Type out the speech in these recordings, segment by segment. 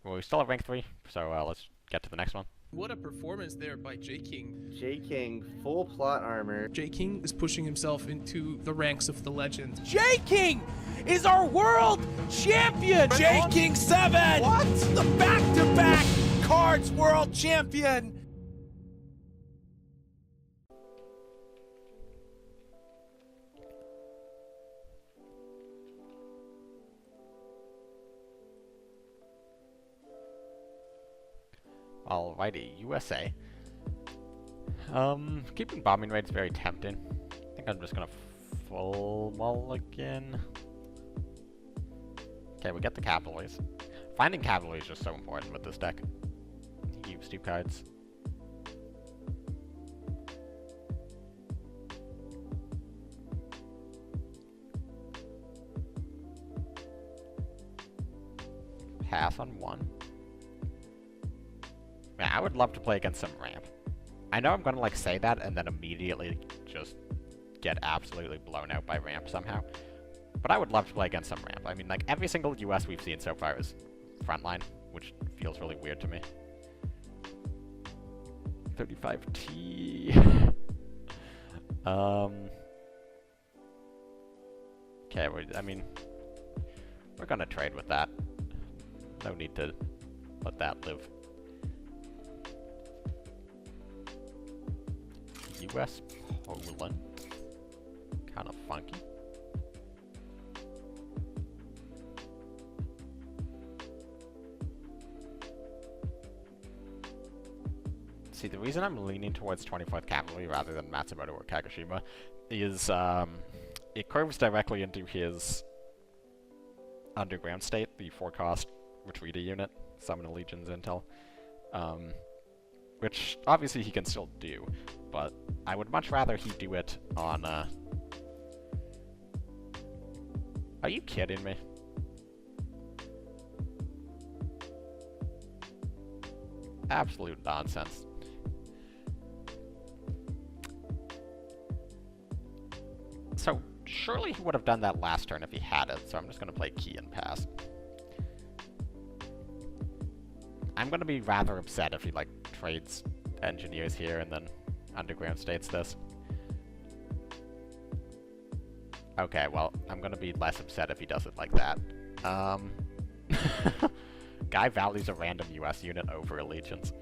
Well, we still have rank 3, so let's get to the next one. What a performance there by J-King. J-King, full plot armor. J-King is pushing himself into the ranks of the legend. J-King is our world champion! J-King 7! What? The back-to-back Cards World Champion! Alrighty, USA. Keeping bombing rates very tempting. I think I'm just gonna full mulligan. Okay, we get the cavalries. Finding cavalry is just so important with this deck. Use 2 cards. Pass on 1. Man, I would love to play against some ramp. I know I'm gonna like say that and then immediately just get absolutely blown out by ramp somehow. But I would love to play against some ramp. I mean, like, every single US we've seen so far is frontline, which feels really weird to me. 35T. Okay, I mean, we're gonna trade with that. No need to let that live. US Poland. Kind of funky. See, the reason I'm leaning towards 24th Cavalry rather than Matsumoto or Kagoshima is it curves directly into his underground state, the 4-cost Retreater unit, Summon a Legion's intel. Which, obviously, he can still do, but I would much rather he do it on, Are you kidding me? Absolute nonsense. So, surely he would have done that last turn if he had it, so I'm just going to play key and pass. I'm going to be rather upset if he, like, trades engineers here and then underground states this. Okay, well, I'm going to be less upset if he does it like that. Guy values a random US unit over allegiance.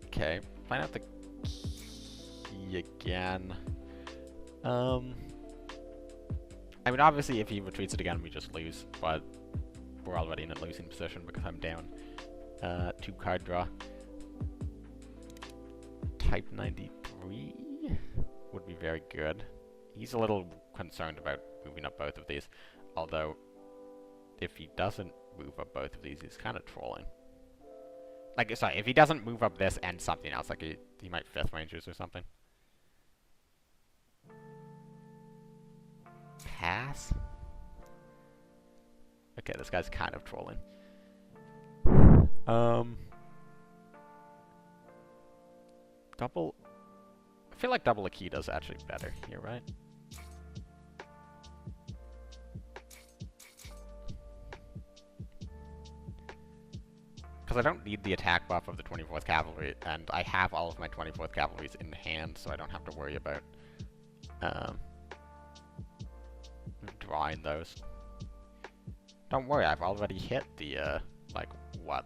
Okay, find out the key again. I mean, obviously, if he retreats it again, we just lose, but we're already in a losing position because I'm down 2 card draw. Type 93 would be very good. He's a little concerned about moving up both of these, although if he doesn't move up both of these, he's kind of trolling. Like, sorry, if he doesn't move up this and something else, like he might 5th Rangers or something. Pass? Okay, this guy's kind of trolling. Double... I feel like double Akita's actually better here, right? Because I don't need the attack buff of the 24th Cavalry, and I have all of my 24th Cavalries in hand, so I don't have to worry about drawing those. Don't worry, I've already hit the, like, what?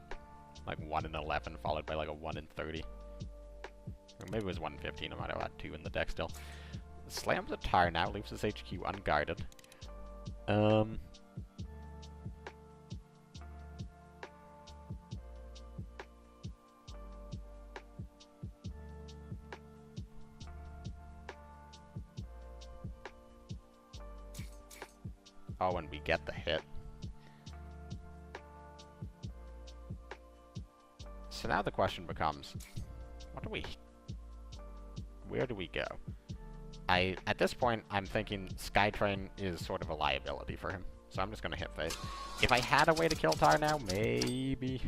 Like 1 in 11, followed by like a 1 in 30. Or maybe it was 1 in 15, I might have had 2 in the deck still. Slams a tire now, leaves his HQ unguarded. Oh, and we get the hit. So now the question becomes, where do we go? At this point, I'm thinking Skytrain is sort of a liability for him. so I'm just gonna hit face. If I had a way to kill Tar now, maybe.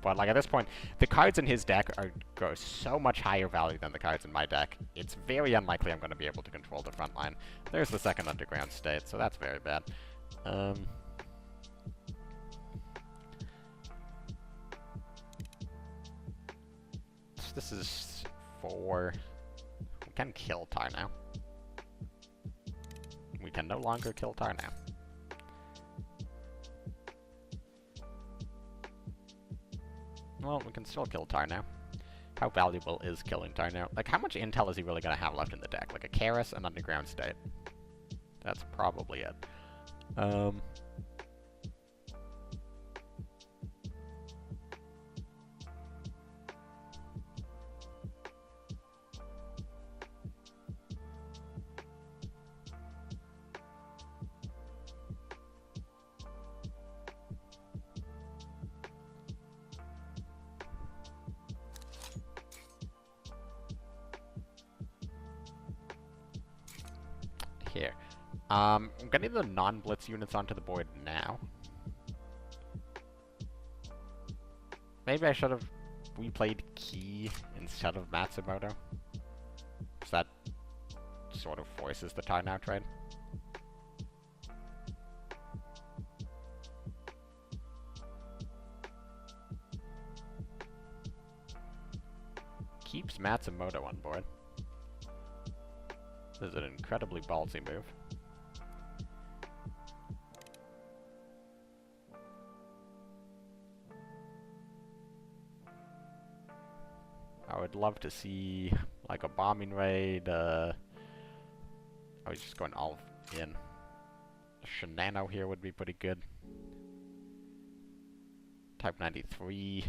But like at this point, the cards in his deck go so much higher value than the cards in my deck. It's very unlikely I'm gonna be able to control the front line. There's the second underground state, so that's very bad. This is 4. We can kill Tar now. We can no longer kill Tar now. Well, we can still kill Tar now. How valuable is killing Tar now? Like, how much intel is he really gonna have left in the deck? Like a Karis, an underground state. That's probably it. Here. I'm getting the non-blitz units onto the board now. Maybe I should have replayed Key instead of Matsumoto. Because that sort of forces the Tar now trade. Keeps Matsumoto on board. This is an incredibly ballsy move. I would love to see like a bombing raid. I was just going all in. A Shinano here would be pretty good. Type 93.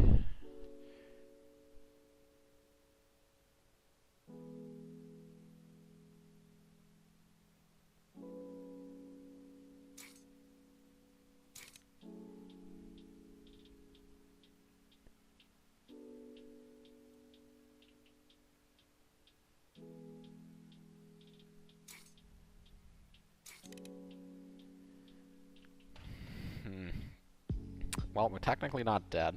Well, we're technically not dead.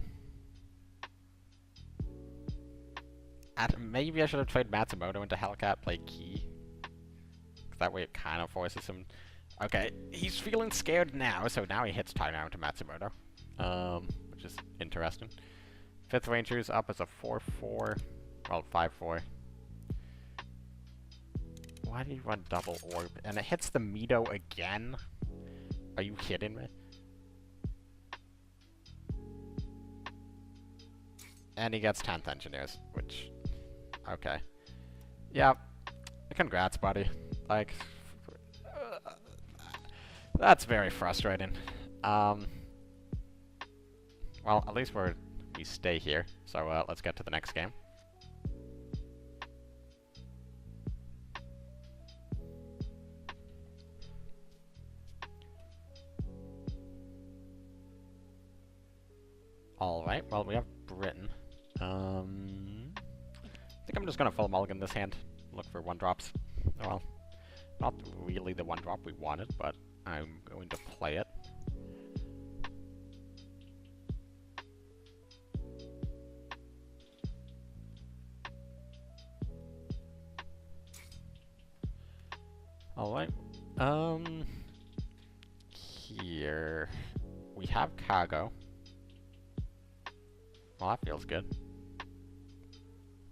Maybe I should have traded Matsumoto into Hellcat, play Key. Cause that way it kind of forces him. Okay, he's feeling scared now, so now he hits Tar now into Matsumoto. Which is interesting. 5th Ranger's up as a 4-4. Well, 5-4. Why do you run double orb? And it hits the Mido again? Are you kidding me? And he gets 10th Engineers, which... Okay. Yeah. Congrats, buddy. Like... that's very frustrating. Well, at least we stay here. So, let's get to the next game. Alright, well, we have Britain. I think I'm just gonna full mulligan this hand. Look for 1-drops. Well, not really the 1-drop we wanted, but I'm going to play it. Alright. Here we have Kago. Well, that feels good.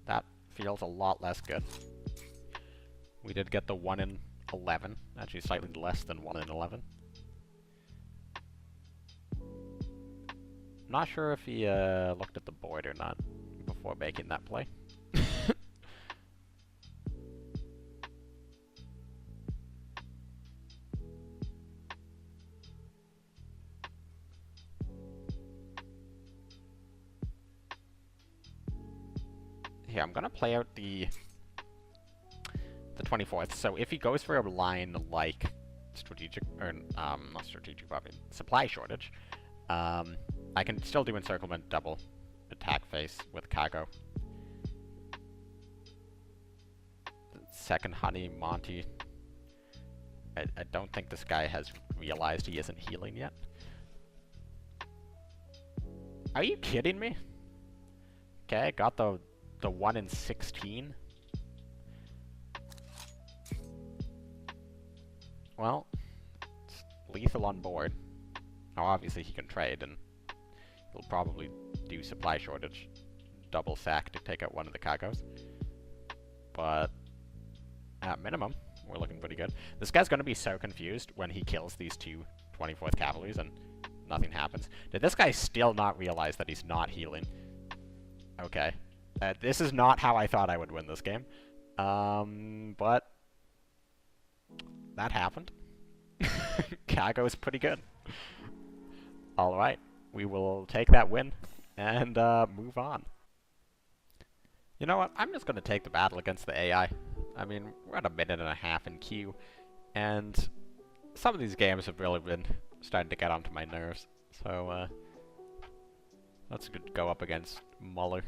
That feels a lot less good. We did get the 1 in 11. Actually, slightly less than 1 in 11. Not sure if he looked at the board or not before making that play. Here, I'm gonna play out the 24th. So if he goes for a line like strategic, or not strategic, but supply shortage, I can still do encirclement double attack face with Kago. Second Honey, Monty. I don't think this guy has realized he isn't healing yet. Are you kidding me? Okay, got the 1 in 16. Well, it's lethal on board. Now obviously he can trade, and he'll probably do supply shortage, double sack to take out one of the cargoes. But at minimum, we're looking pretty good. This guy's going to be so confused when he kills these two 24th Cavalries and nothing happens. Did this guy still not realize that he's not healing? Okay. This is not how I thought I would win this game. But that happened. Cargo is pretty good. Alright, we will take that win and move on. You know what? I'm just going to take the battle against the AI. I mean, we're at 1.5 minutes in queue, and some of these games have really been starting to get onto my nerves. So, let's go up against Muller.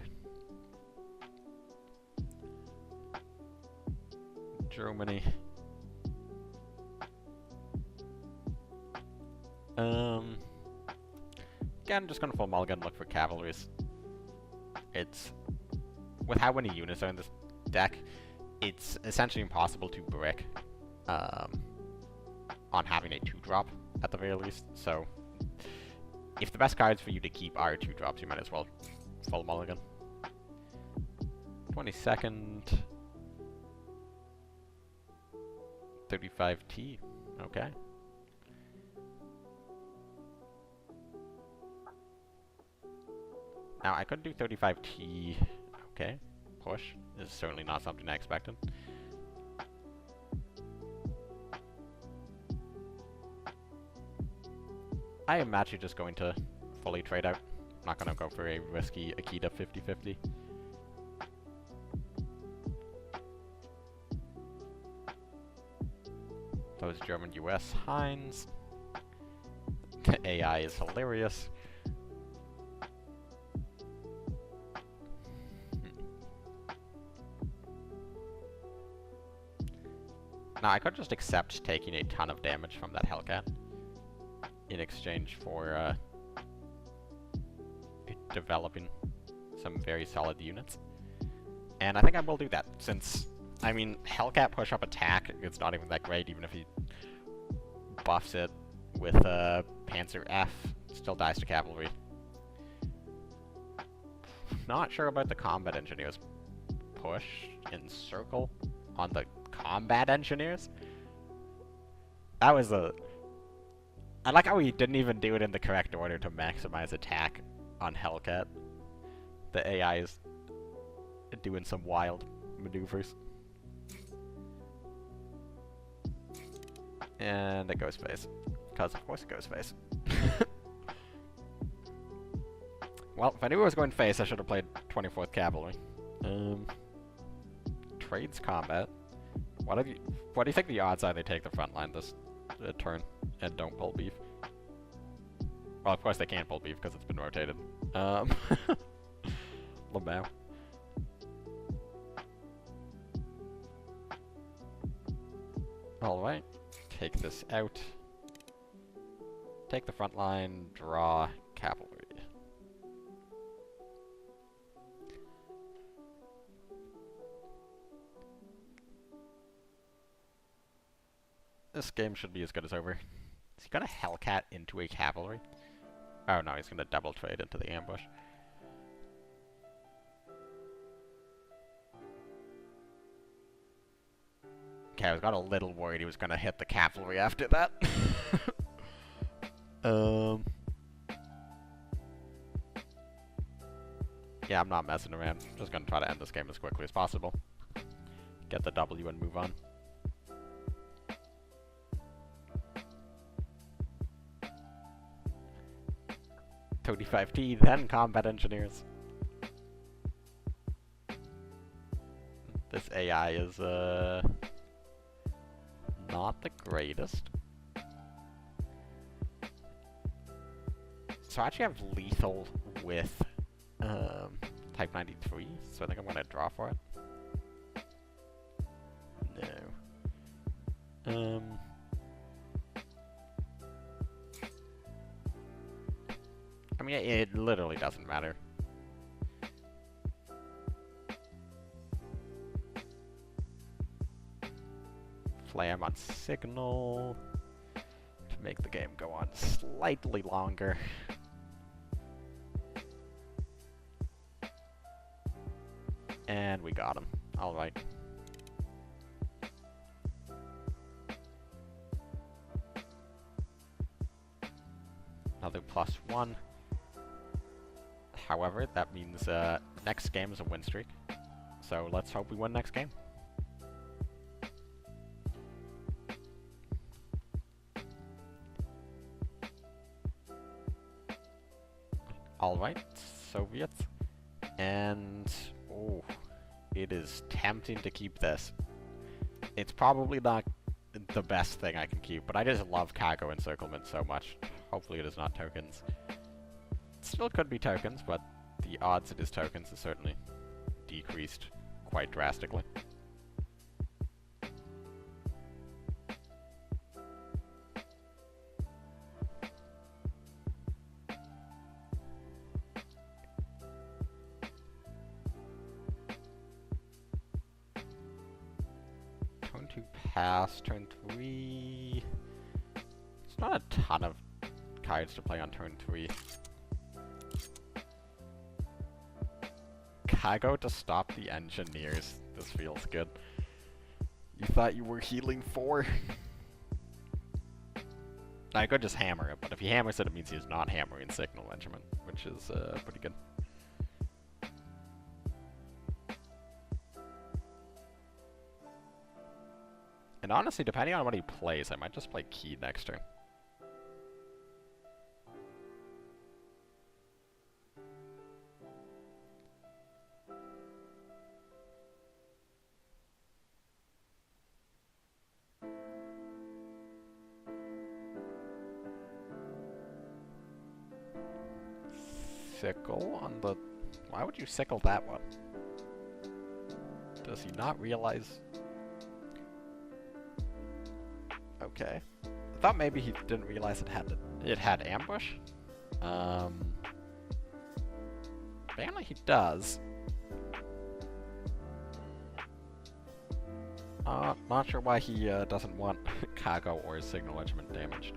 Germany. Again, just gonna full mulligan, look for cavalries. It's... with how many units are in this deck, it's essentially impossible to brick on having a 2-drop at the very least. So, if the best cards for you to keep are 2-drops, you might as well full mulligan. 22nd... 35T. Okay. Now, I could do 35T. Okay. Push. This is certainly not something I expected. I am actually just going to fully trade out. I'm not going to go for a risky Akita 50-50. Those German-US Heinz. The AI is hilarious. Now, I could just accept taking a ton of damage from that Hellcat in exchange for developing some very solid units. And I think I will do that, since, I mean, Hellcat push-up attack, it's not even that great, even if he buffs it with Panzer F, still dies to cavalry. Not sure about the combat engineers push in circle on the combat engineers. That was a... I like how he didn't even do it in the correct order to maximize attack on Hellcat. The AI is doing some wild maneuvers. And it goes face. Because of course it goes face. Well, if I knew it was going face, I should have played 24th Cavalry. Trades combat. What do you think the odds are they take the front line this turn and don't pull beef? Well, of course they can't pull beef because it's been rotated. Lamau. Alright. Take this out. Take the front line, draw cavalry. This game should be as good as over. Is he gonna Hellcat into a cavalry? Oh no, he's gonna double trade into the ambush. Okay, I got a little worried he was gonna hit the cavalry after that. Yeah, I'm not messing around. I'm just gonna try to end this game as quickly as possible. Get the W and move on. $35T, then combat engineers. This AI is, not the greatest. So I actually have lethal with, Type 93, so I think I'm gonna draw for it. No. I mean, it literally doesn't matter. Flam on signal to make the game go on slightly longer. And we got him. Alright. Another +1. However, that means next game is a win streak. So let's hope we win next game. Alright, Soviets. And oh, it is tempting to keep this. It's probably not the best thing I can keep, but I just love cargo encirclement so much. Hopefully it is not tokens. It still could be tokens, but the odds it is tokens is certainly decreased quite drastically. Turn 2 pass, turn 3... It's not a ton of cards to play on turn 3. Cargo to stop the engineers. This feels good. You thought you were healing 4? I could just hammer it, but if he hammers it, it means he's not hammering Signal Regiment, which is pretty good. And honestly, depending on what he plays, I might just play Key next turn. Sickle on the... Why would you sickle that one? Does he not realize... Okay. I thought maybe he didn't realize it had ambush. Apparently he does. Not sure why he doesn't want cargo or Signal Regiment damaged.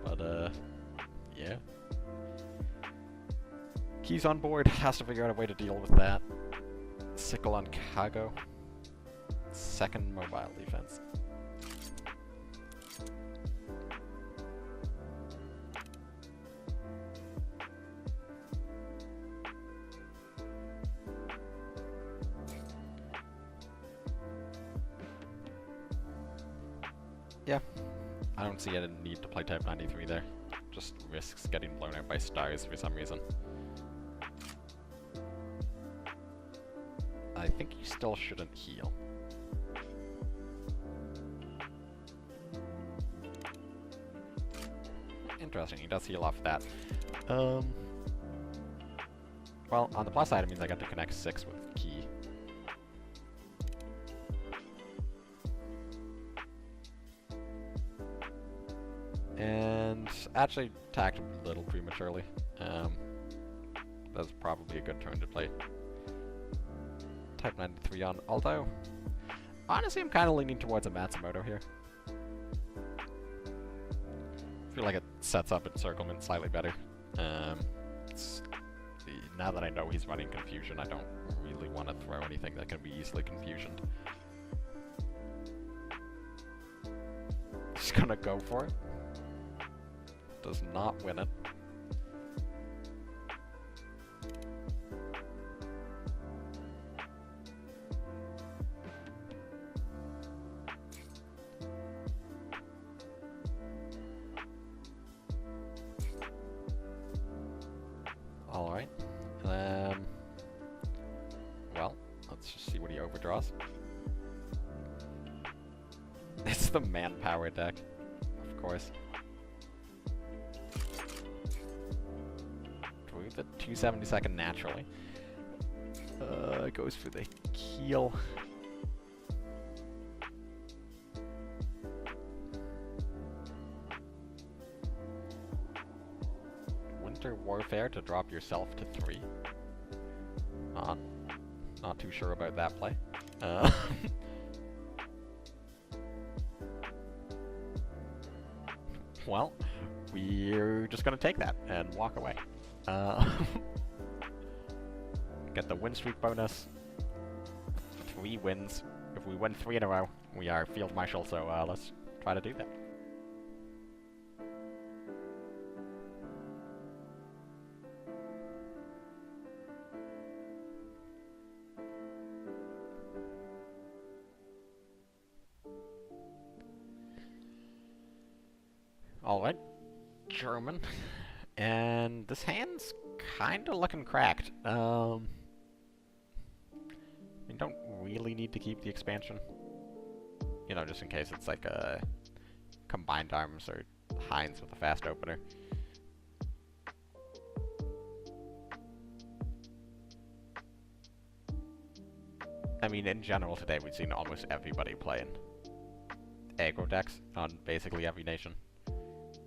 But yeah. Key's on board, has to figure out a way to deal with that. Sickle on cargo. Second mobile defense. Yeah, I don't see a need to play Type 93 there. Just risks getting blown out by stars for some reason. I think you still shouldn't heal. Interesting, he does heal off that. Well, on the plus side, it means I got to connect 6 with Key. And actually attacked him a little prematurely. That's probably a good turn to play Type 93 on, although honestly I'm kind of leaning towards a Matsumoto here. I feel like it sets up encirclement slightly better. Now that I know he's running Confusion, I don't really want to throw anything that can be easily confusioned. Just gonna go for it. Does not win it. Alright. Well, let's just see what he overdraws. It's the manpower deck, of course. Drew the 272nd naturally. Goes for the keel. Monster Warfare to drop yourself to 3. Not too sure about that play. Well, we're just gonna take that and walk away. Get the win streak bonus. 3 wins. If we win 3 in a row, we are Field Marshal, so let's try to do that. Alright, German. And this hand's kinda looking cracked. We don't really need to keep the expansion. You know, just in case it's like a combined arms or Heinz with a fast opener. I mean, in general today we've seen almost everybody playing aggro decks on basically every nation.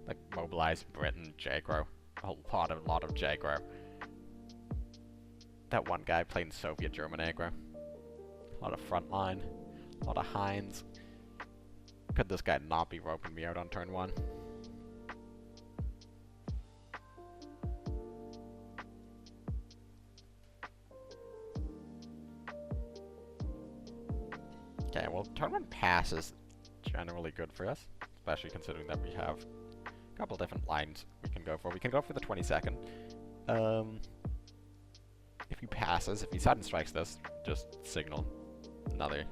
Like Mobilize, Britain, Jaggro. A lot of Jaggro. That one guy playing Soviet German aggro. A lot of Frontline. A lot of Heinz. Could this guy not be roping me out on turn 1? Okay, well, turn 1 pass is generally good for us. Especially considering that we have a couple different lines we can go for. We can go for the 22nd. If he passes, if he sudden strikes this, just signal another.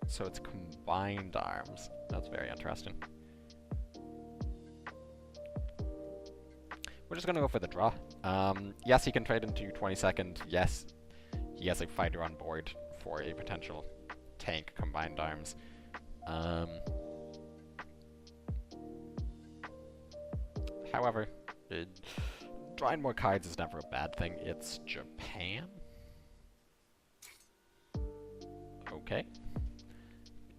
So it's combined arms. That's very interesting. We're just gonna go for the draw. Yes, he can trade into 22nd. Yes, he has a fighter on board for a potential tank combined arms. However, drawing more cards is never a bad thing. It's Japan. Okay.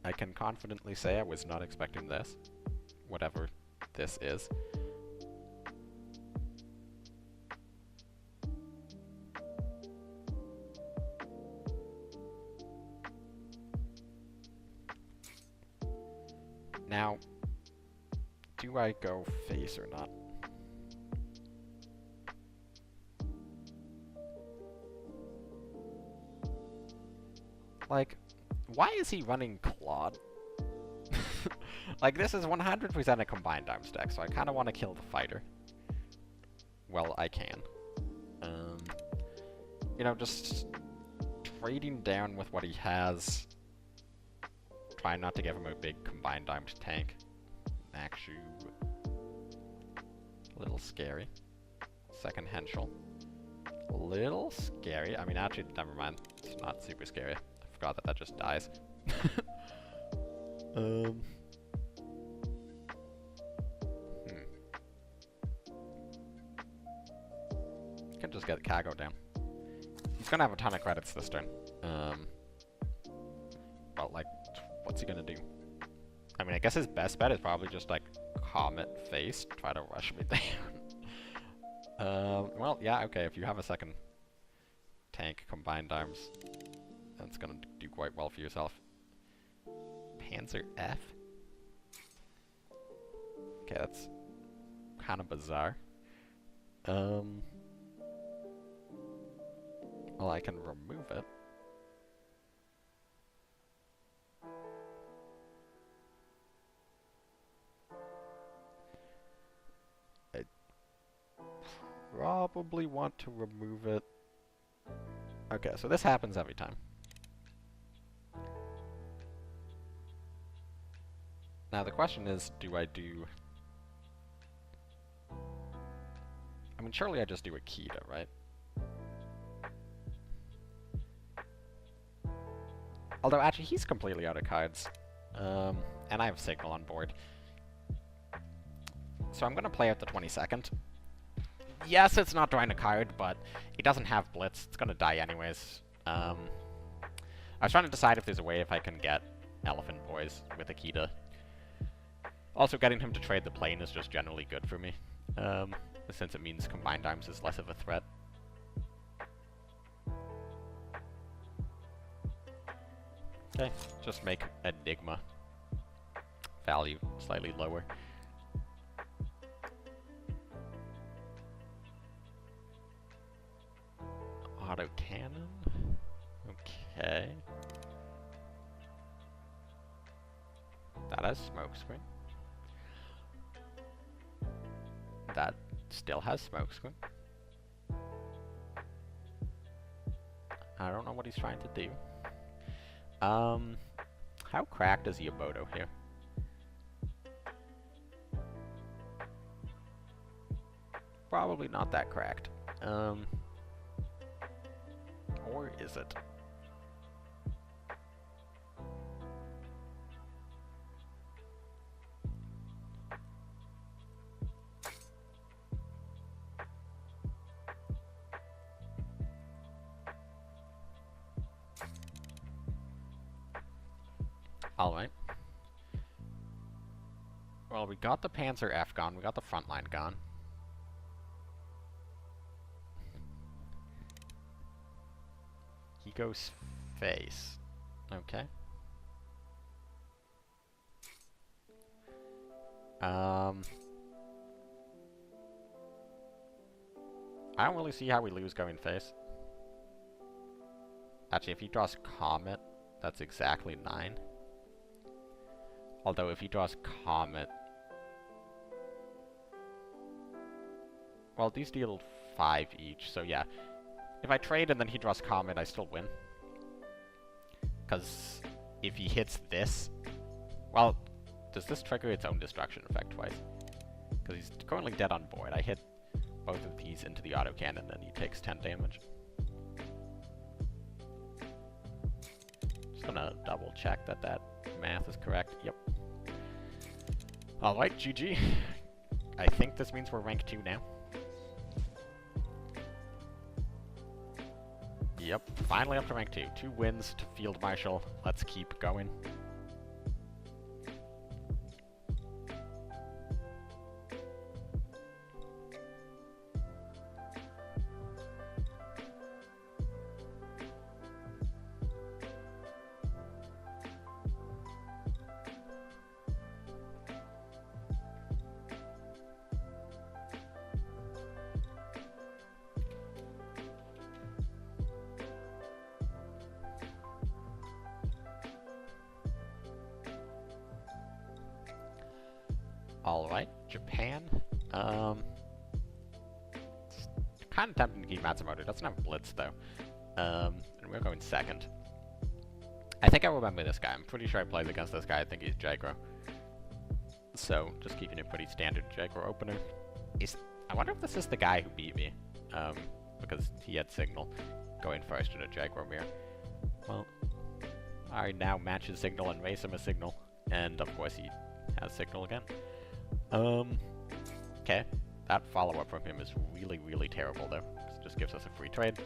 I can confidently say I was not expecting this. Whatever this is. Now, do I go face or not? Like, why is he running Claude? Like, this is 100% a combined arms deck, so I kind of want to kill the fighter. Well, I can. You know, just trading down with what he has. Trying not to give him a big combined arms tank. Actually, a little scary. Second Henschel. A little scary. I mean, actually, never mind. It's not super scary. I forgot that just dies. Can just get Kago down. He's gonna have a ton of credits this turn. But like, what's he gonna do? I mean, I guess his best bet is probably just like Comet face, try to rush me down. Well, yeah, okay. If you have a second tank combined arms, that's gonna do quite well for yourself. Panzer F. Okay, that's kind of bizarre. Well, I can remove it. I probably want to remove it. Okay, so this happens every time. Now the question is, do I do... I mean, surely I just do Akita, right? Although, actually, he's completely out of cards. And I have Signal on board. So I'm gonna play out the 22nd. Yes, it's not drawing a card, but he doesn't have Blitz. It's gonna die anyways. I was trying to decide if there's a way if I can get Elephant Boys with Akita. Also, getting him to trade the plane is just generally good for me. since it means combined arms is less of a threat. Okay, just make Enigma value slightly lower. Autocannon? Okay. That has smokescreen. That still has smokescreen. I don't know what he's trying to do. How cracked is Yaboto here? Probably not that cracked. Or is it? Alright. Well, we got the Panzer F gone, we got the front line gone. He goes face. Okay. I don't really see how we lose going face. Actually, if he draws Comet, that's exactly 9. Although if he draws Comet... Well, these deal 5 each, so yeah. If I trade and then he draws Comet, I still win. Because if he hits this... Well, does this trigger its own destruction effect twice? Because he's currently dead on board. I hit both of these into the autocannon and he takes 10 damage. Just gonna double check that that math is correct. Yep. Alright, GG. I think this means we're rank 2 now. Yep, finally up to rank 2. 2 wins to Field Marshal. Let's keep going. Alright, Japan. It's kind of tempting to keep Matsumoto. It doesn't have Blitz, though. And we're going second. I think I remember this guy. I'm pretty sure I played against this guy. I think he's Jagro. So, just keeping a pretty standard Jagro opener. I wonder if this is the guy who beat me. Because he had Signal going first in a Jagro mirror. Well, I now match his Signal and race him a Signal. And, of course, he has Signal again. Okay. That follow-up from him is really, really terrible, though. It just gives us a free trade.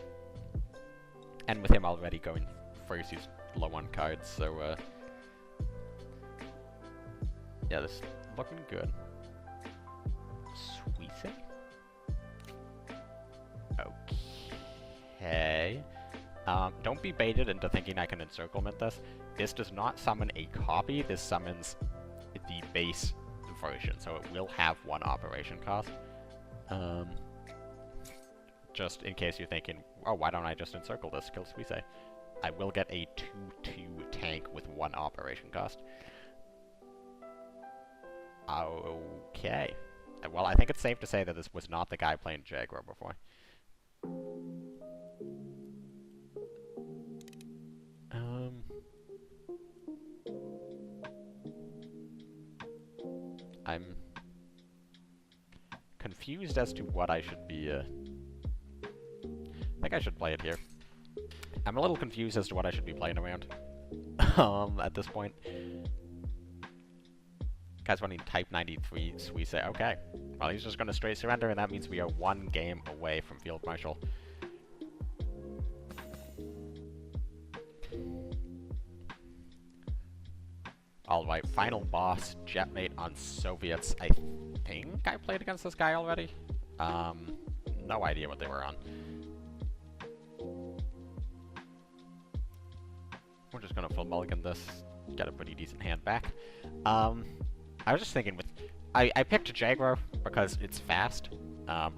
And with him already going first, he's low on cards, so, yeah, this is looking good. Suisse? Okay. Don't be baited into thinking I can encirclement this. This does not summon a copy, this summons the base version, so it will have 1 operation cost. Just in case you're thinking, oh, why don't I just encircle this, kill Suisse? I will get a 2/2 tank with 1 operation cost. Okay. Well, I think it's safe to say that this was not the guy playing Jagro before. I'm confused as to what I should be, I think I should play it here. I'm a little confused as to what I should be playing around, at this point. Guy's running Type 93 Suisse. Okay. Well, he's just gonna straight surrender, and that means we are 1 game away from Field Marshal. Alright, final boss, Jetmate on Soviets. I think I played against this guy already. No idea what they were on. We're just gonna full mulligan this, get a pretty decent hand back. I was just thinking I picked Jaguar because it's fast.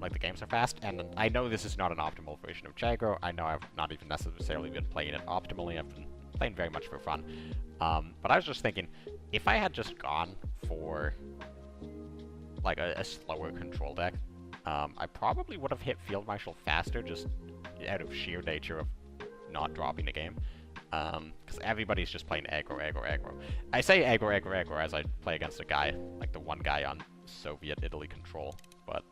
Like the games are fast, and I know this is not an optimal version of Jaguar. I know I've not even necessarily been playing it optimally. I've been playing very much for fun. But I was just thinking, if I had just gone for like a slower control deck, I probably would have hit Field Marshal faster, just out of sheer nature of not dropping the game. Because everybody's just playing aggro, aggro, aggro. I say aggro, aggro, aggro as I play against a guy, like the one guy on Soviet Italy control, but...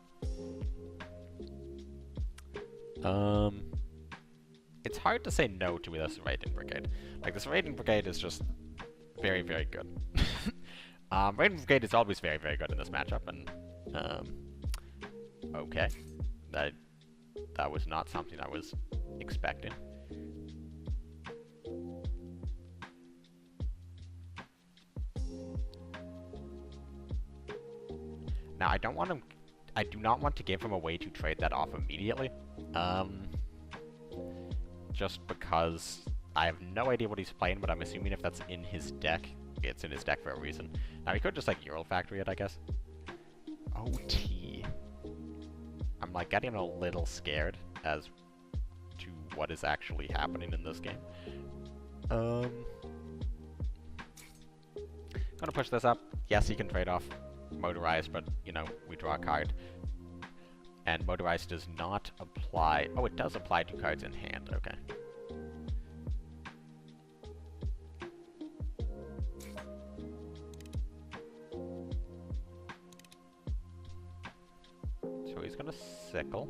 it's hard to say no to this Raiding Brigade. Like, this Raiding Brigade is just very, very good. Raiding Brigade is always very, very good in this matchup, and, okay. That was not something I was expecting. Now, I do not want to give him a way to trade that off immediately. Just because I have no idea what he's playing, but I'm assuming if that's in his deck, it's in his deck for a reason. Now, he could just, like, Euro Factory it, I guess. OT. I'm, like, getting a little scared as to what is actually happening in this game. Gonna push this up. Yes, he can trade off Motorized, but, you know, we draw a card. And Motorized does not apply... Oh, it does apply to cards in hand. Okay. So he's gonna Sickle.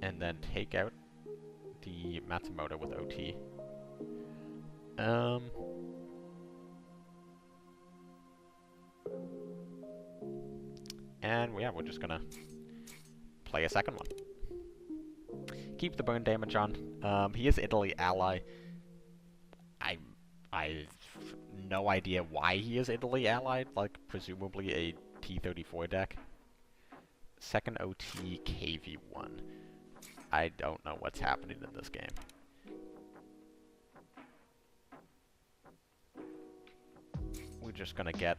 And then take out the Matsumoto with OT. And yeah, we're just gonna play a second one. Keep the burn damage on. He is Italy ally. I've no idea why he is Italy allied, like presumably a T-34 deck. Second OT KV1. I don't know what's happening in this game. We're just gonna try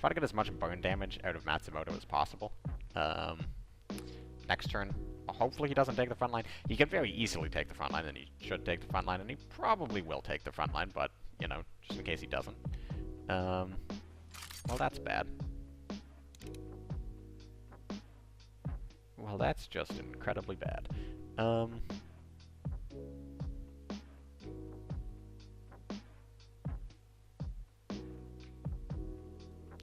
to get as much burn damage out of Matsumoto as possible. Next turn, hopefully he doesn't take the front line. He can very easily take the front line, and he should take the front line, and he probably will take the front line, but, you know, just in case he doesn't. Well, that's bad. Well, that's just incredibly bad.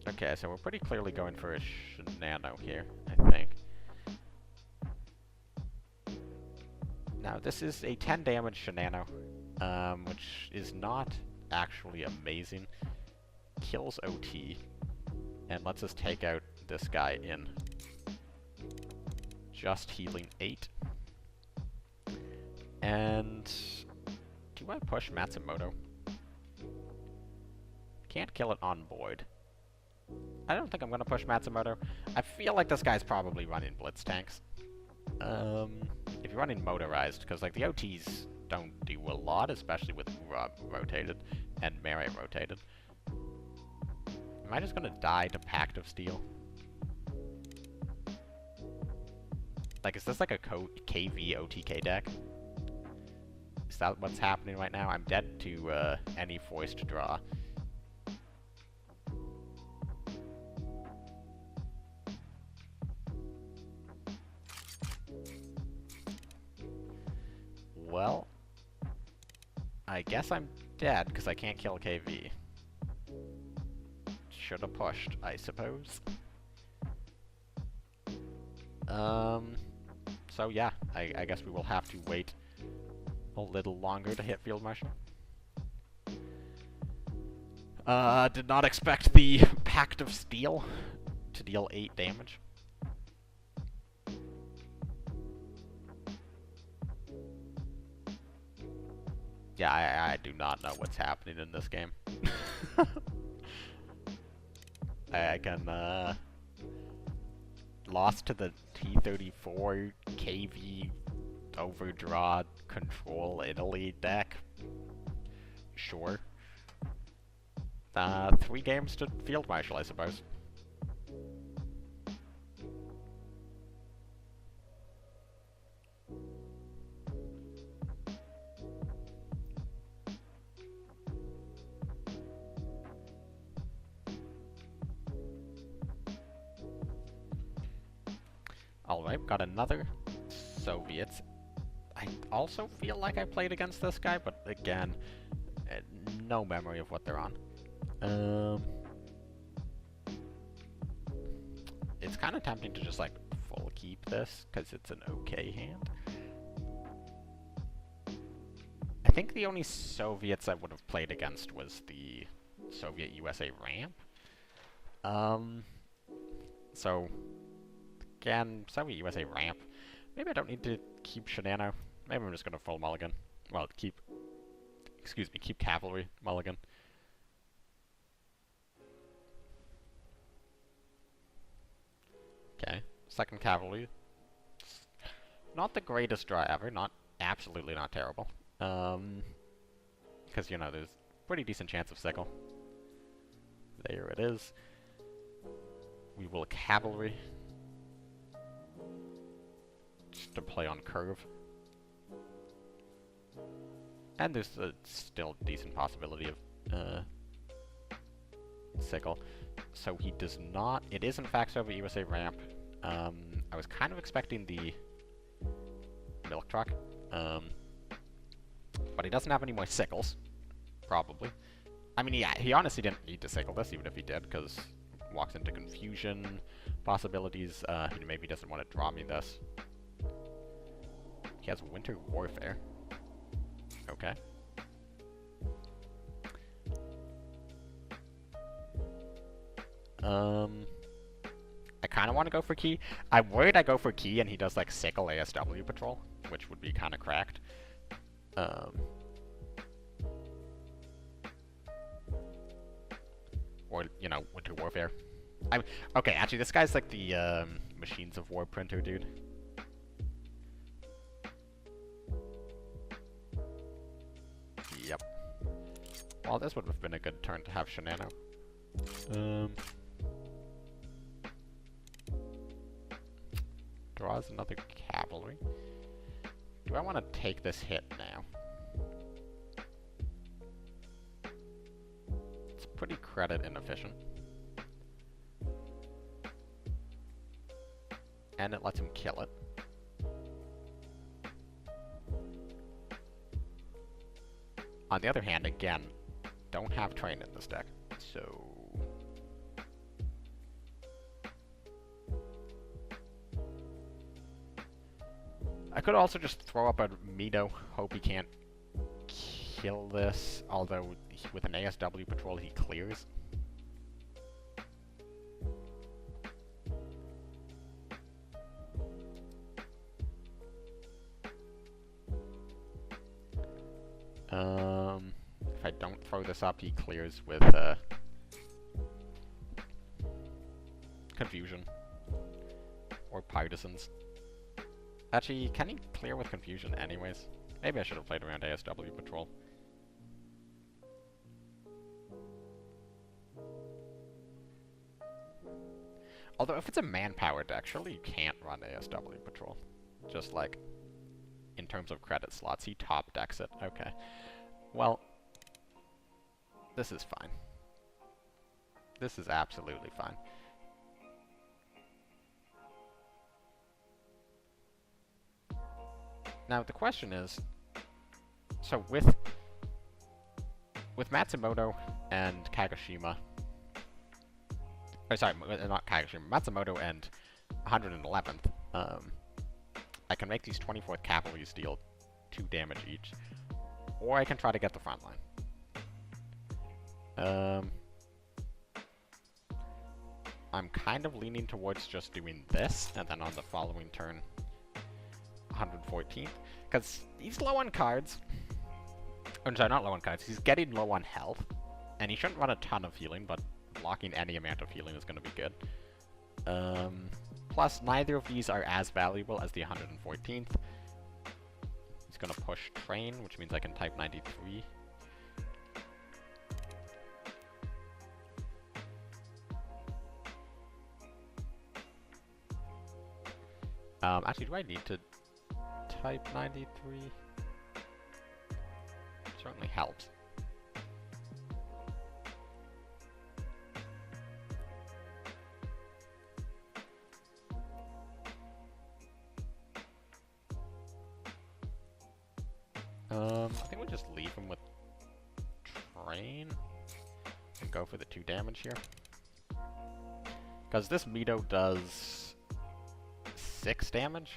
Okay, so we're pretty clearly going for a Shinano here, I think. Now, this is a 10 damage Shinano, which is not actually amazing. Kills OT, and lets us take out this guy in just healing 8. And do I push Matsumoto? Can't kill it on Void. I don't think I'm gonna push Matsumoto. I feel like this guy's probably running Blitz tanks. If you're running Motorized, because like the OTs don't do a lot, especially with Ura rotated and Melee rotated. Am I just gonna die to Pact of Steel? Like, is this like a KV OTK deck? Is that what's happening right now? I'm dead to any forced draw. Well, I guess I'm dead because I can't kill KV. Should have pushed, I suppose. So yeah, I guess we will have to wait a little longer to hit Field Marshal. Did not expect the Pact of Steel to deal 8 damage. Yeah, I do not know what's happening in this game. I can, lost to the T-34 KV Overdraw Control Italy deck. Sure. 3 games to Field Marshal, I suppose. Alright, got another Soviets. I also feel like I played against this guy, but again, no memory of what they're on. It's kind of tempting to just like full keep this, because it's an okay hand. I think the only Soviets I would have played against was the Soviet USA ramp. So, again, Soviet USA ramp. Maybe I don't need to keep Shinano. Maybe I'm just gonna full mulligan. Well, keep cavalry mulligan. Okay, second cavalry. Not the greatest draw ever, absolutely not terrible. Because, you know, there's pretty decent chance of sickle. There it is. We will cavalry. Just to play on curve. And there's a still decent possibility of sickle. So he does not. It is in fact Soviet USA ramp. I was kind of expecting the milk truck, but he doesn't have any more sickles, probably. I mean, he honestly didn't need to sickle this, even if he did, because walks into confusion possibilities. He maybe doesn't want to draw me this. He has Winter Warfare. Okay. I kind of want to go for key. I'm worried I go for key and he does like sickle ASW patrol, which would be kind of cracked. Or, you know, Winter Warfare. Okay, actually, this guy's like the Machines of War printer dude. Yep. Well, this would have been a good turn to have Shinano. Draws another cavalry. Do I want to take this hit now? It's pretty credit inefficient. And it lets him kill it. On the other hand, again, don't have train in this deck, so... I could also just throw up a Mido, hope he can't kill this, although with an ASW patrol he clears. If I don't throw this up, he clears with Confusion or Partisans. Actually, can he clear with Confusion anyways? Maybe I should have played around ASW Patrol. Although, if it's a manpower deck, surely you can't run ASW Patrol. Just like, in terms of credit slots, he top decks it. Okay. Well, this is fine. This is absolutely fine. Now, the question is, so with Matsumoto and Kagoshima, or sorry, not Kagoshima, Matsumoto and 111th, I can make these 24th cavalries deal 2 damage each, or I can try to get the front line. I'm kind of leaning towards just doing this, and then on the following turn, 114th, because he's low on cards. I'm sorry, not low on cards. He's getting low on health, and he shouldn't run a ton of healing, but blocking any amount of healing is going to be good. Plus, neither of these are as valuable as the 114th. He's going to push train, which means I can type 93. Actually, do I need to type 93? Certainly helps. I think we'll just leave him with train and go for the 2 damage here. Because this Mito does 6 damage.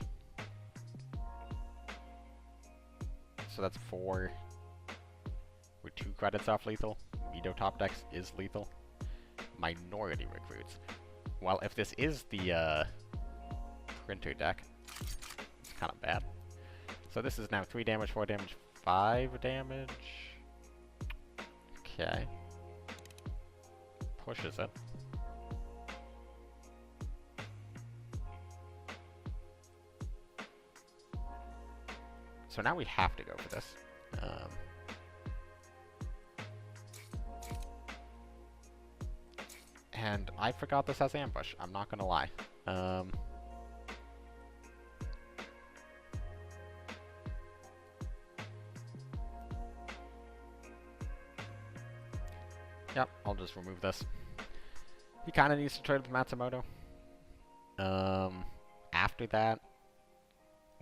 So that's 4. We're 2 credits off lethal. Mito Topdeckers is lethal. Minority recruits. Well, if this is the printer deck, it's kind of bad. So this is now 3 damage, 4 damage, 5 damage. Okay. Pushes it. So now we have to go for this. And I forgot this has ambush, I'm not gonna lie. Yep, I'll just remove this. He kind of needs to trade with Matsumoto. After that,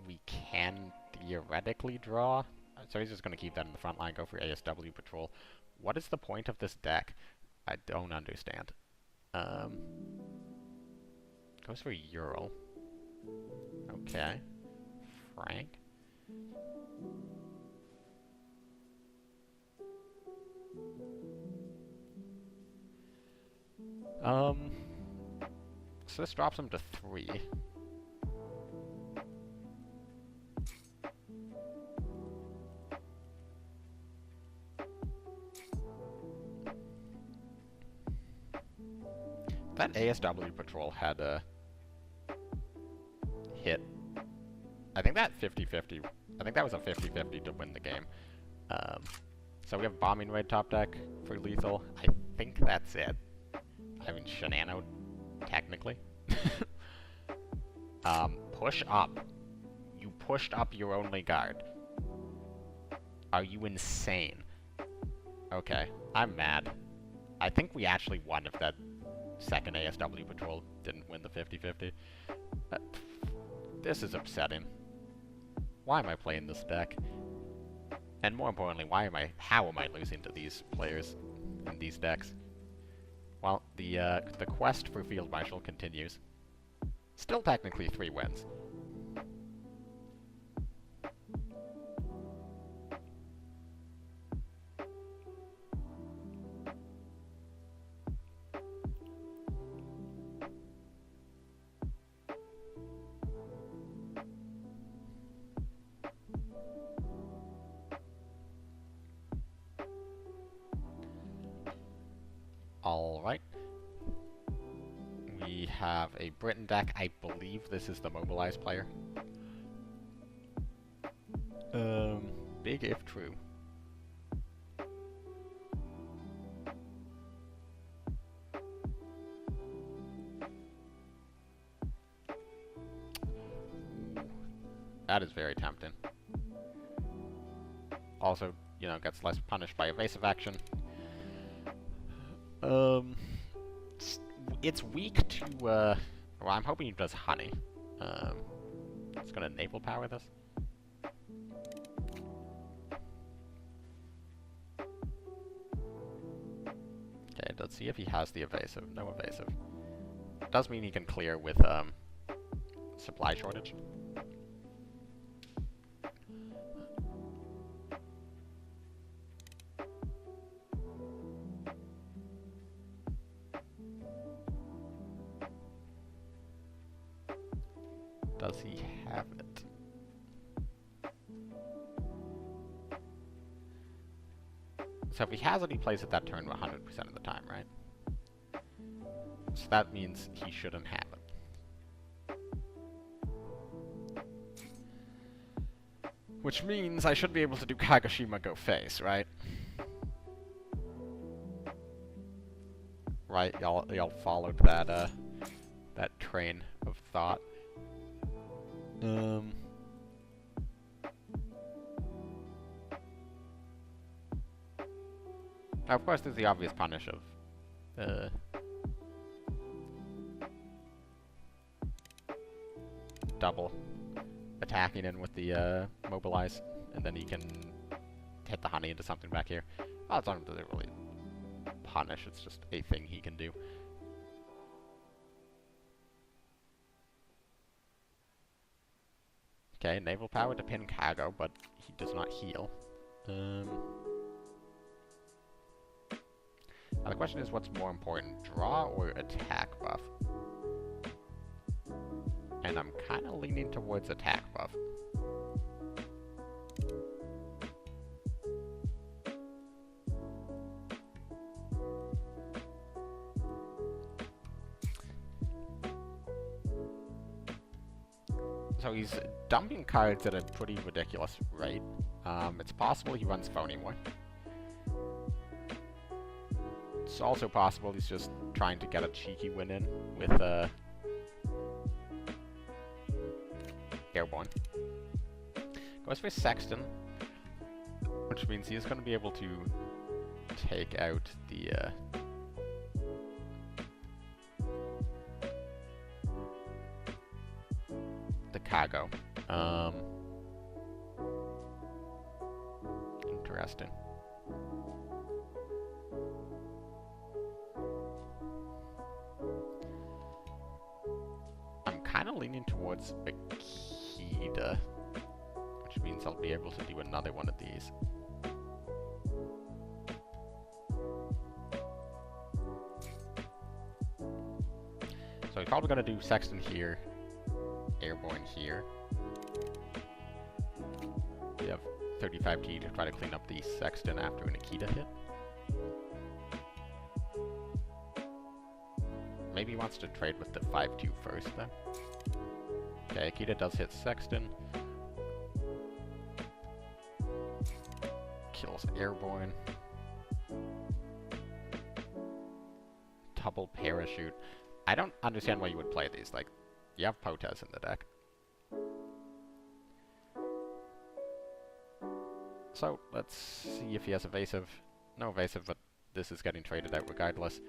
we can theoretically draw. So he's just going to keep that in the front line, go for ASW patrol. What is the point of this deck? I don't understand. Goes for Ural. Okay. Frank. So this drops him to 3. That ASW patrol had a hit. I think that 50-50. I think that was a 50-50 to win the game. So we have Bombing Raid top deck for lethal. I think that's it. I mean, Shenano, technically. Push up. You pushed up your only guard. Are you insane? Okay, I'm mad. I think we actually won if that second ASW patrol didn't win the 50-50. This is upsetting. Why am I playing this deck? And more importantly, how am I losing to these players in these decks? Well, the quest for Field Marshal continues. Still technically 3 wins. Alright. We have a Britain deck. I believe this is the mobilized player. Big if true. That is very tempting. Also, you know, gets less punished by evasive action. It's weak to, well, I'm hoping he does honey. It's gonna naval power this. Okay, let's see if he has the evasive. No evasive. Does mean he can clear with, supply shortage. Does he have it? So if he has it, he plays it that turn 100% of the time, right? So that means he shouldn't have it. Which means I should be able to do Kagoshima go face, right? Right, y'all followed that, that train of thought. Now, of course, there's the obvious punish of, double attacking in with the, mobilize, and then he can hit the honey into something back here. Well, it's not really punish, it's just a thing he can do. Okay, naval power to pin Kago, but he does not heal. Now the question is, what's more important, draw or attack buff? And I'm kind of leaning towards attack buff. So he's dumping cards at a pretty ridiculous rate. It's possible he runs phony more. It's also possible he's just trying to get a cheeky win in with Airborne. Goes for Sexton, which means he's going to be able to take out the Kago. Interesting. I'm kind of leaning towards Akita, which means I'll be able to do another one of these. So he's probably going to do Sexton here, Airborne here. We have 35T to try to clean up the Sexton after an Akita hit. Maybe he wants to trade with the 5-2 first, then. Okay, Akita does hit Sexton. Kills Airborne. Double Parachute. I don't understand why you would play these. Like, you have Potes in the deck. So, let's see if he has Evasive. No Evasive, but this is getting traded out regardless.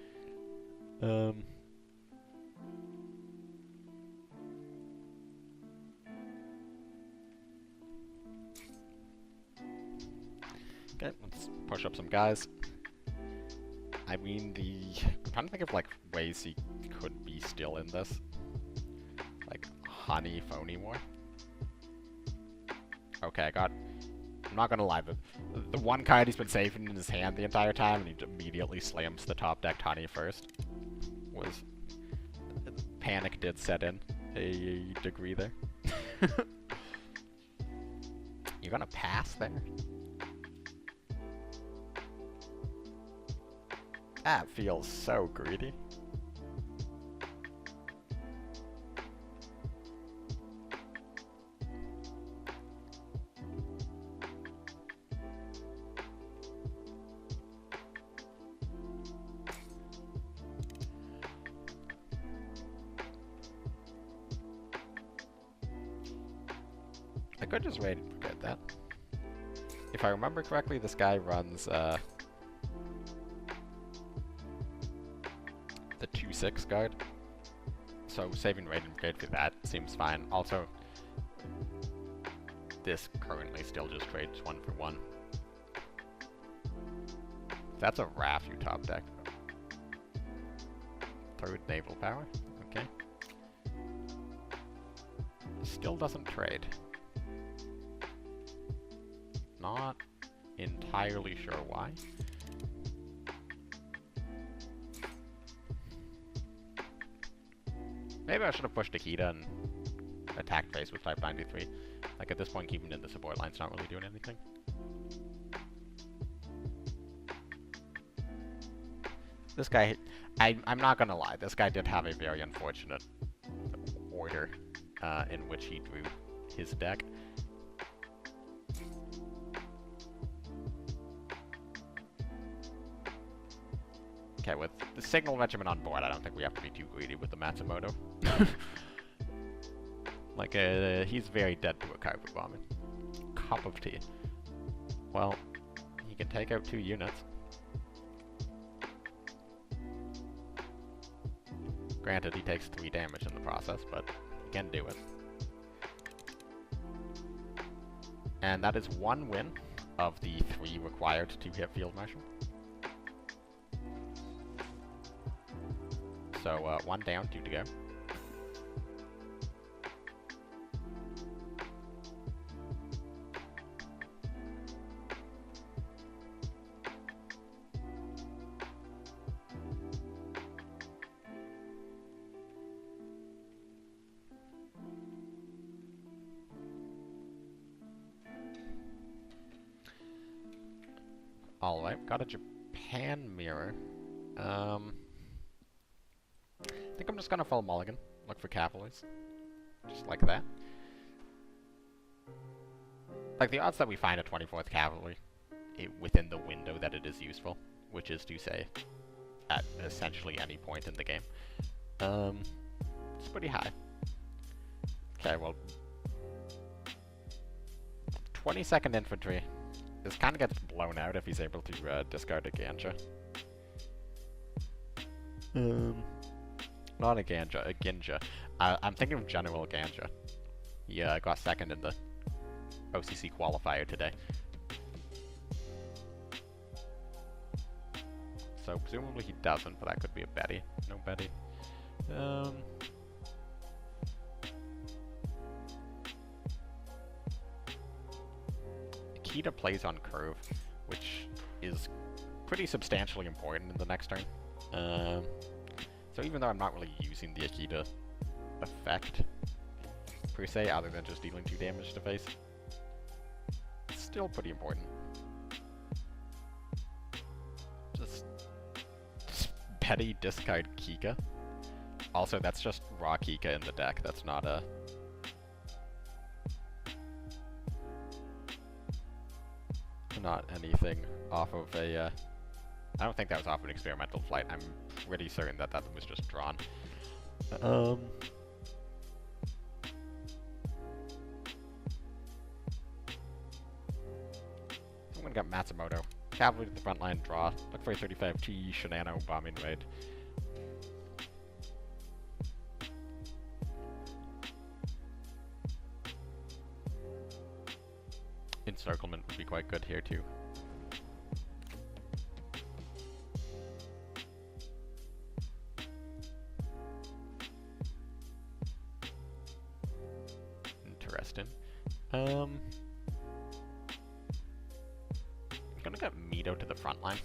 Okay, let's push up some guys. I mean, I'm trying to think of, like, ways he could be still in this. Like, Honey Phony War. Okay, I'm not gonna lie, the one card he's been saving in his hand the entire time, and he immediately slams the top decked Honey first, was... Panic did set in a degree there. You're gonna pass there? That feels so greedy. I could just wait and forget that. If I remember correctly, this guy runs, the 2/6 guard. So saving Raid and Brigade for that seems fine. Also, this currently still just trades 1 for 1. That's a Raph you top deck. Third naval power, okay. Still doesn't trade. Not entirely sure why. Maybe I should have pushed Akita and attacked face with 593. Like, at this point, keeping in the support line's not really doing anything. This guy, I'm not gonna lie, this guy did have a very unfortunate order in which he drew his deck. Okay, with the Signal Regiment on board, I don't think we have to be too greedy with the Matsumoto. Like, he's very dead to a carpet bombing. Cup of tea. Well, he can take out 2 units. Granted, he takes 3 damage in the process, but he can do it. And that is 1 win of the 3 required to hit Field Marshal. So, 1 down, 2 to go. Alright, got a Japan mirror. I think I'm just gonna full mulligan. Look for cavalries. Just like that. Like, the odds that we find a 24th cavalry within the window that it is useful, which is to say, at essentially any point in the game, it's pretty high. Okay, well, 22nd infantry. This kind of gets blown out if he's able to discard a Ganja. Not a Ganja, a Ginja. I'm thinking of General Ganja. He got 2nd in the OCC qualifier today. So presumably he doesn't, but that could be a Betty. No Betty. Akita plays on curve, which is pretty substantially important in the next turn. So even though I'm not really using the Akita effect, per se, other than just dealing 2 damage to face, it's still pretty important. Just Betty discard Kika. Also, that's just raw Kika in the deck, that's not a... not anything off of a, I don't think that was off an experimental flight. I'm pretty certain that that was just drawn. I'm gonna get Matsumoto. Cavalry to the front line, draw. Look for a 35T Shinano bombing raid. Encirclement would be quite good here too. Interesting. I'm gonna get Mito to the front line.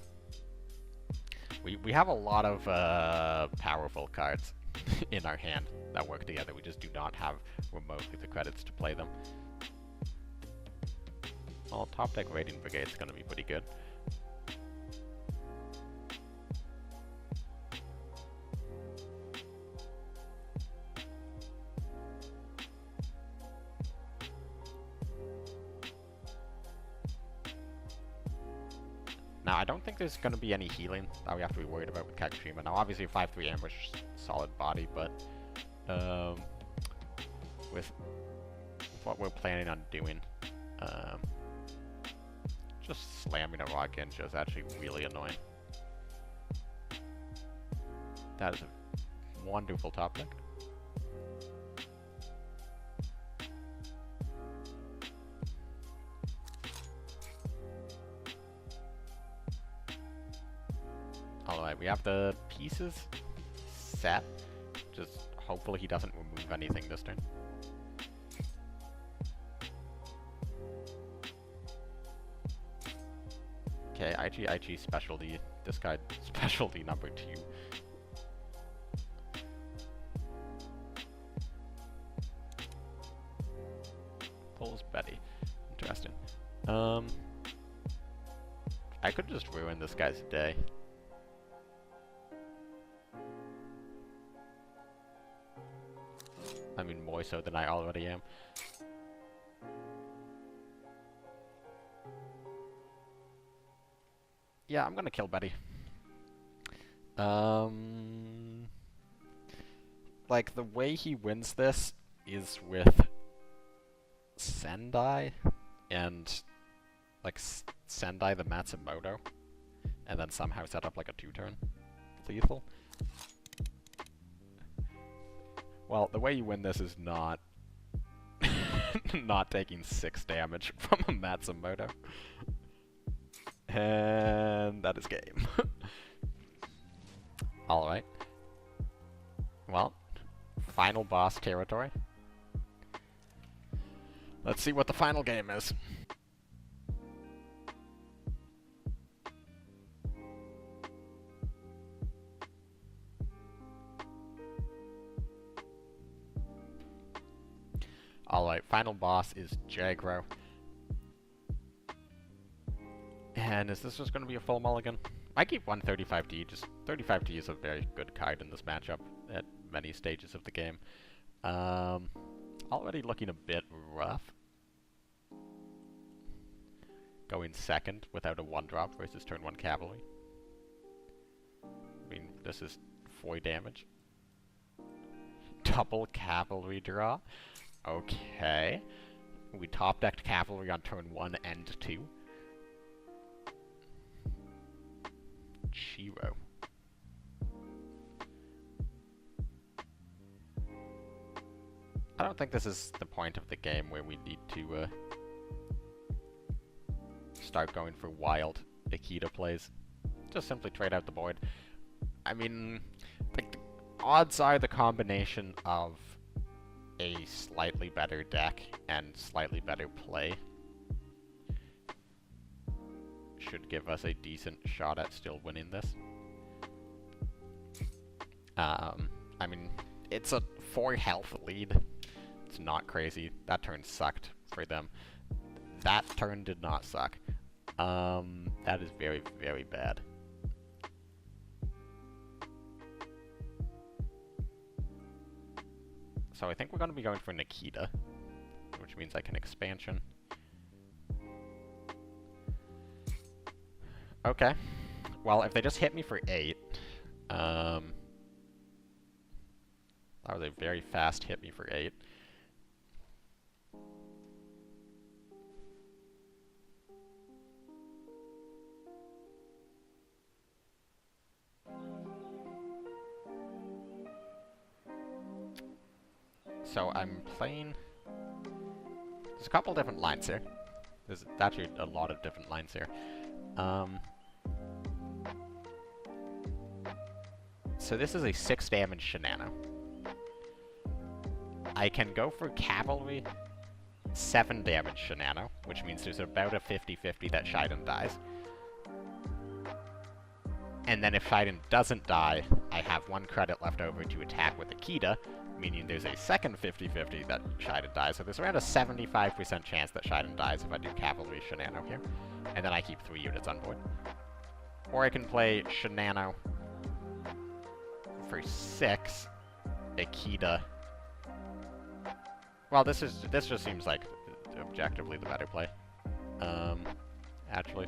We have a lot of powerful cards in our hand that work together. We just do not have remotely the credits to play them. Well, top deck Radiant Brigade is going to be pretty good. Now, I don't think there's going to be any healing that we have to be worried about with Kagoshima. Now, obviously, 5-3 ambush, solid body, but with what we're planning on doing, just slamming a raw Gensha is actually really annoying. That is a wonderful top deck. Alright, we have the pieces set. Just hopefully he doesn't remove anything this turn. Okay, IG specialty, discard specialty number 2. Pulls Betty. Interesting. I could just ruin this guy's day. I mean, more so than I already am. Yeah, I'm gonna kill Betty. Like, the way he wins this is with Sendai and, like, Sendai the Matsumoto, and then somehow set up, like, a 2-turn lethal. Well, the way you win this is not not taking 6 damage from a Matsumoto. And that is game. Alright. Well, final boss territory. Let's see what the final game is. Alright, final boss is Jagro. And is this just going to be a full mulligan? I keep 135D, just 35D is a very good card in this matchup at many stages of the game. Already looking a bit rough. Going second without a 1-drop versus turn 1 cavalry. I mean, this is 4 damage. Double cavalry draw. Okay. We top-decked cavalry on turn 1 and 2. Shiro. I don't think this is the point of the game where we need to start going for wild Akita plays. Just simply trade out the board. I mean, like, the odds are the combination of a slightly better deck and slightly better play should give us a decent shot at still winning this. I mean, it's a 4 health lead. It's not crazy. That turn sucked for them. That turn did not suck. That is very, very bad. So I think we're going to be going for Nikita, which means I can expansion. Okay. Well, if they just hit me for 8, that was a very fast hit me for 8. So I'm playing... There's a couple different lines here. There's actually a lot of different lines here. So this is a 6 damage Shinano. I can go for cavalry, 7 damage Shinano, which means there's about a 50-50 that Shiden dies. And then if Shiden doesn't die, I have 1 credit left over to attack with Akita, meaning there's a second 50-50 that Shiden dies. So there's around a 75% chance that Shiden dies if I do cavalry Shinano here. And then I keep 3 units on board. Or I can play Shinano for 6, Akita. Well, this just seems like objectively the better play. Actually.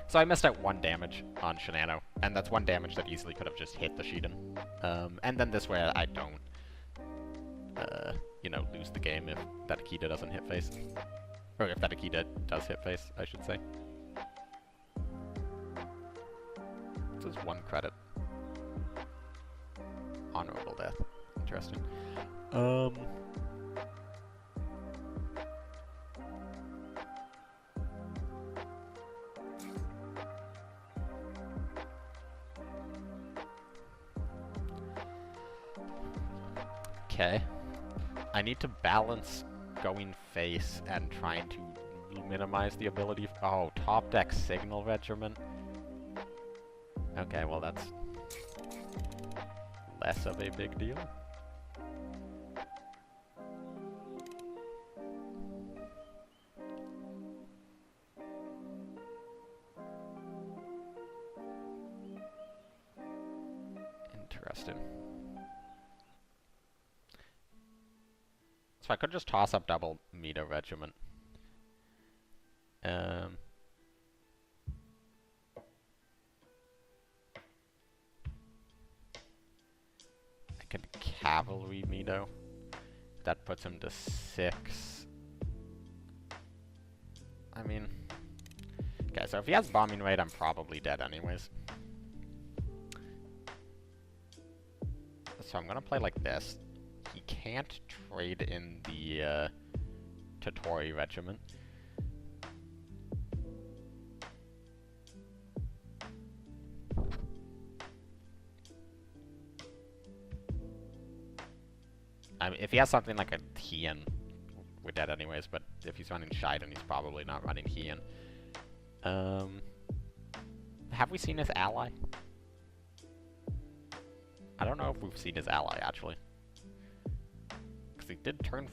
So I missed out 1 damage on Shinano, and that's 1 damage that easily could have just hit the Shiden. And then this way I don't, you know, lose the game if that Akita doesn't hit face. Or if that Akita does hit face, I should say. This is 1 credit. Honorable death. Interesting. Okay. I need to balance going face and trying to minimize the ability of... Oh, top deck Signal Regiment. Okay, well that's less of a big deal. interesting. So I could just toss up double meter regiment. I could cavalry Medo. That puts him to 6. I mean... Okay, so if he has bombing rate, I'm probably dead anyways. So I'm gonna play like this. He can't trade in the Totori regiment. I mean, if he has something like a Heian, we're dead anyways, but if he's running Shiden, he's probably not running Heian. Have we seen his ally? I don't know if we've seen his ally, actually. Because he did turn...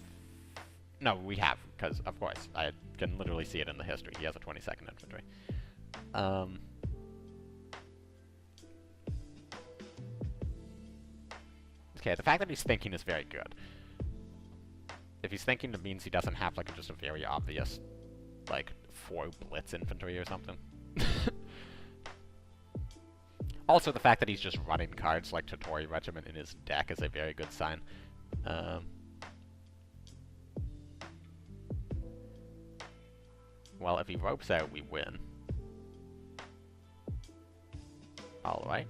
No, we have, because, of course, I can literally see it in the history. He has a 22nd infantry. Okay, the fact that he's thinking is very good. If he's thinking, it means he doesn't have, like, just a very obvious, like, 4 Blitz infantry or something. Also, the fact that he's just running cards like Totori Regiment in his deck is a very good sign. Well, if he ropes out, we win. Alright.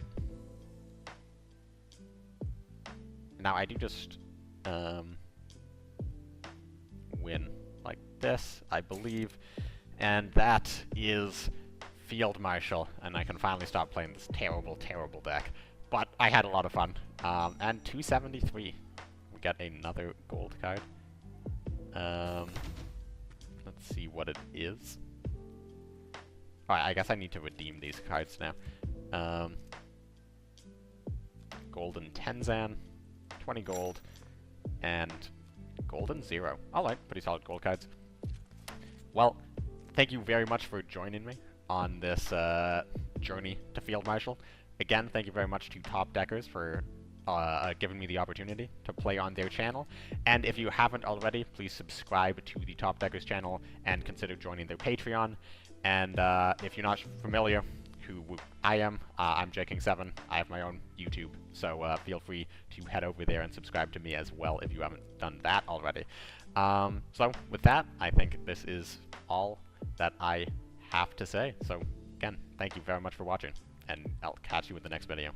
Now, I do just win like this, I believe. And that is Field Marshal, and I can finally stop playing this terrible, terrible deck. But I had a lot of fun. And 273. We got another gold card. Let's see what it is. Alright, I guess I need to redeem these cards now. Golden Tenzan, 20 gold, and golden 0. Alright, pretty solid gold cards. Well, thank you very much for joining me on this journey to Field Marshal. Again, thank you very much to Topdeckers for giving me the opportunity to play on their channel. And if you haven't already, please subscribe to the Topdeckers channel and consider joining their Patreon. And if you're not familiar who I am, I'm JKing7. I have my own YouTube, so feel free to head over there and subscribe to me as well if you haven't done that already. So with that, I think this is all that I have to say. So again, thank you very much for watching, and I'll catch you in the next video.